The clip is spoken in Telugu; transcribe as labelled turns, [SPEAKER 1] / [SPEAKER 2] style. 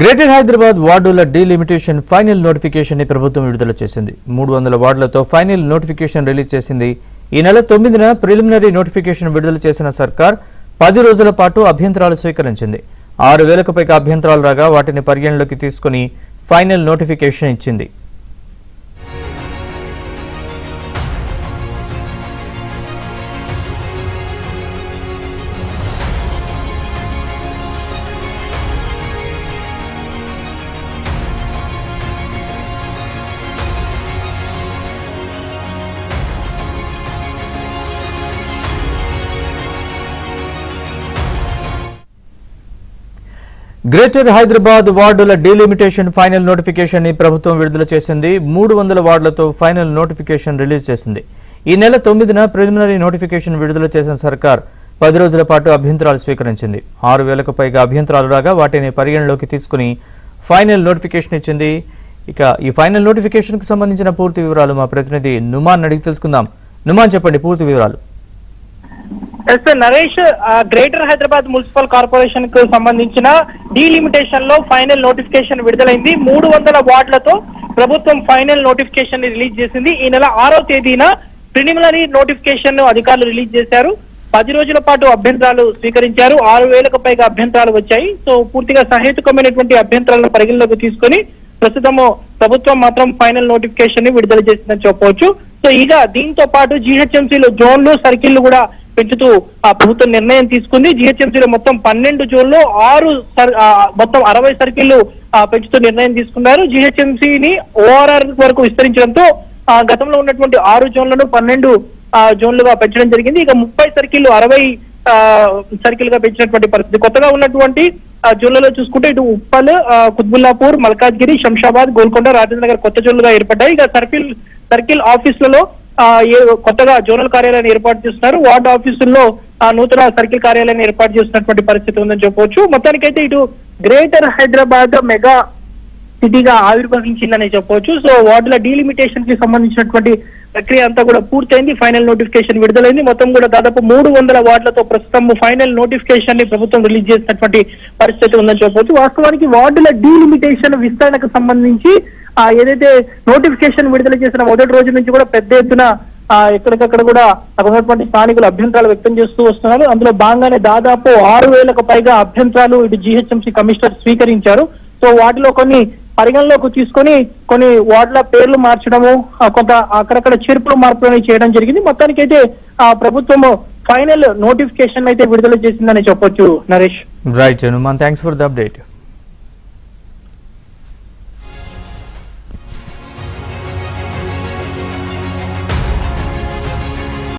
[SPEAKER 1] గ్రేటర్ హైదరాబాద్ వార్డుల డీలిమిటేషన్ ఫైనల్ నోటిఫికేషన్ ని ప్రభుత్వం విడుదల చేసింది. 300 వార్డులతో ఫైనల్ నోటిఫికేషన్ రిలీజ్ చేసింది. ఈ నెల 9న ప్రిలిమినరీ నోటిఫికేషన్ విడుదల చేసిన సర్కార్ 10 రోజుల పాటు అభ్యంతరాలు స్వీకరించింది. 6000కు పైగా అభ్యంతరాలు రాగా వాటిని పరిగణలోకి తీసుకుని ఫైనల్ నోటిఫికేషన్ ఇచ్చింది. గ్రేటర్ హైదరాబాద్ వార్డుల డీలిమిటేషన్ ఫైనల్ నోటిఫికేషన్ ని ప్రభుత్వం విడుదల చేసింది. 300 వార్డులతో ఫైనల్ నోటిఫికేషన్ రిలీజ్ చేసింది. ఈ నెల 9న ప్రిలిమినరీ నోటిఫికేషన్ విడుదల చేసిన సర్కార్ 10 రోజుల పాటు అభ్యంతరాలు స్వీకరించింది. 6000కు పైగా అభ్యంతరాలు రాగా వాటిని పరిగణలోకి తీసుకుని ఫైనల్ నోటిఫికేషన్ ఇచ్చింది. ఇక ఈ ఫైనల్ నోటిఫికేషన్ కు సంబంధించిన పూర్తి వివరాలు మా ప్రతినిధి నుమాన్ అడిగి తెలుసుకుందాం. నుమాన్, చెప్పండి పూర్తి వివరాలు.
[SPEAKER 2] Naresh, greater Hyderabad municipal corporation కు సంబంధించిన డీలిమిటేషన్ లో ఫైనల్ నోటిఫికేషన్ విడుదలైంది. 300 వార్డులతో ప్రభుత్వం ఫైనల్ నోటిఫికేషన్ ని రిలీజ్ చేసింది. ఈ నెల 6వ తేదీన ప్రిలిమినరీ నోటిఫికేషన్ ను అధికారులు రిలీజ్ చేశారు. 10 రోజుల పాటు అభ్యంతరాలు స్వీకరించారు. 6000కు పైగా అభ్యంతరాలు వచ్చాయి. సో పూర్తిగా సహేతుకమైనటువంటి అభ్యంతరాలను పరిగణలోకి తీసుకుని ప్రస్తుతము ప్రభుత్వం మాత్రం ఫైనల్ నోటిఫికేషన్ ని విడుదల చేసిందని చెప్పవచ్చు. సో ఇక దీంతో పాటు జీహెచ్ఎంసీలో జోన్లు సర్కిళ్లు కూడా పెంచుతూ ఆ ప్రభుత్వం నిర్ణయం తీసుకుంది. జీహెచ్ఎంసీలో మొత్తం 12 జోన్లు మొత్తం 60 సర్కిళ్లు పెంచుతూ నిర్ణయం తీసుకున్నారు. జీహెచ్ఎంసీని ఓఆర్ఆర్ వరకు విస్తరించడంతో గతంలో ఉన్నటువంటి 6 జోన్లను 12 జోన్లుగా పెంచడం జరిగింది. ఇక 30 సర్కిళ్లు 60 సర్కిల్ గా పెంచినటువంటి పరిస్థితి. కొత్తగా ఉన్నటువంటి జోన్లలో చూసుకుంటే ఇటు ఉప్పల్, కుత్బుల్లాపూర్, మల్కాజ్గిరి, శంషాబాద్, గోల్కొండ, రాజేంద్ర నగర్ కొత్త జోన్లుగా ఏర్పడ్డాయి. ఇక సర్కిల్ ఆఫీసులలో కొత్తగా జోనల్ కార్యాలయాన్ని ఏర్పాటు చేస్తున్నారు. వార్డు ఆఫీసుల్లో నూతన సర్కిల్ కార్యాలయాన్ని ఏర్పాటు చేస్తున్నటువంటి పరిస్థితి ఉందని చెప్పవచ్చు. మొత్తానికైతే ఇటు గ్రేటర్ హైదరాబాద్ మెగా సిటీగా ఆవిర్భవించిందని చెప్పవచ్చు. సో వార్డుల డీలిమిటేషన్ కి సంబంధించినటువంటి ప్రక్రియ అంతా కూడా పూర్తయింది. ఫైనల్ నోటిఫికేషన్ విడుదలైంది. మొత్తం కూడా దాదాపు 300 వార్డులతో ప్రస్తుతం ఫైనల్ నోటిఫికేషన్ ని ప్రభుత్వం రిలీజ్ చేసినటువంటి పరిస్థితి ఉందని చెప్పవచ్చు. వాస్తవానికి వార్డుల డీలిమిటేషన్ విస్తరణకు సంబంధించి ఏదైతే నోటిఫికేషన్ విడుదల చేసిన మొదటి రోజు నుంచి కూడా పెద్ద ఎత్తున ఎక్కడికక్కడ కూడా అక్కడ ఉన్నటువంటి స్థానికులు అభ్యంతరాలు వ్యక్తం చేస్తూ వస్తున్నారు. అందులో భాగంగానే దాదాపు 6000కు పైగా అభ్యంతరాలు ఇటు జీహెచ్ఎంసీ కమిషనర్ స్వీకరించారు. సో వాటిలో కొన్ని పరిగణలోకి తీసుకొని కొన్ని వార్డుల పేర్లు మార్చడము, కొంత అక్కడక్కడ చేర్పులు మార్పులు చేయడం జరిగింది. మొత్తానికైతే ప్రభుత్వం ఫైనల్ నోటిఫికేషన్ అయితే విడుదల చేసిందని చెప్పొచ్చు. Naresh,
[SPEAKER 1] right, thanks for the update.